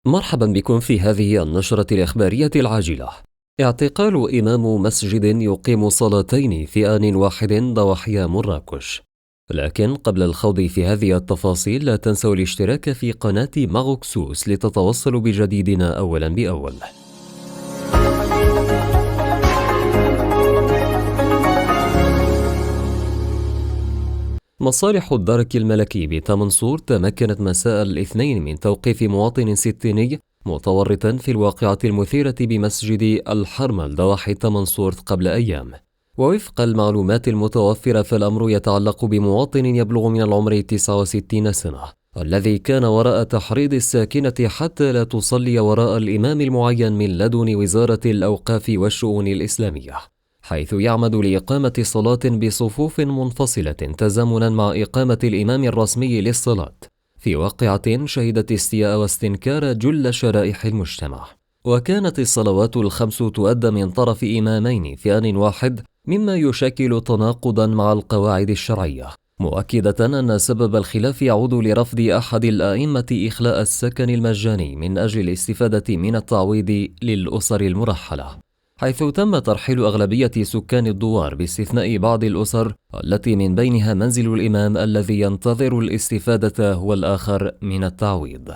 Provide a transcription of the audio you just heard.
مرحبا بكم في هذه النشرة الإخبارية العاجلة. اعتقال إمام مسجد يقيم صلاتين في آن واحد ضواحي مراكش. لكن قبل الخوض في هذه التفاصيل لا تنسوا الاشتراك في قناة ماغوكسوس لتتوصلوا بجديدنا أولا بأول. مصالح الدرك الملكي بتمنصور تمكنت مساء الاثنين من توقيف مواطن ستيني متورطا في الواقعة المثيرة بمسجد الحرمل ضواحي تمنصور قبل أيام. ووفق المعلومات المتوفرة فالأمر يتعلق بمواطن يبلغ من العمر 69 سنة، الذي كان وراء تحريض الساكنة حتى لا تصلي وراء الإمام المعين من لدن وزارة الأوقاف والشؤون الإسلامية، حيث يعمد لإقامة صلاة بصفوف منفصلة تزامنا مع إقامة الإمام الرسمي للصلاة، في واقعة شهدت استياء واستنكار جل شرائح المجتمع. وكانت الصلوات الخمس تؤدى من طرف إمامين في آن واحد، مما يشكل تناقضا مع القواعد الشرعية، مؤكدة أن سبب الخلاف يعود لرفض أحد الأئمة إخلاء السكن المجاني من أجل الاستفادة من التعويض للأسر المرحلة، حيث تم ترحيل أغلبية سكان الدوار باستثناء بعض الأسر التي من بينها منزل الإمام الذي ينتظر الاستفادة والآخر من التعويض.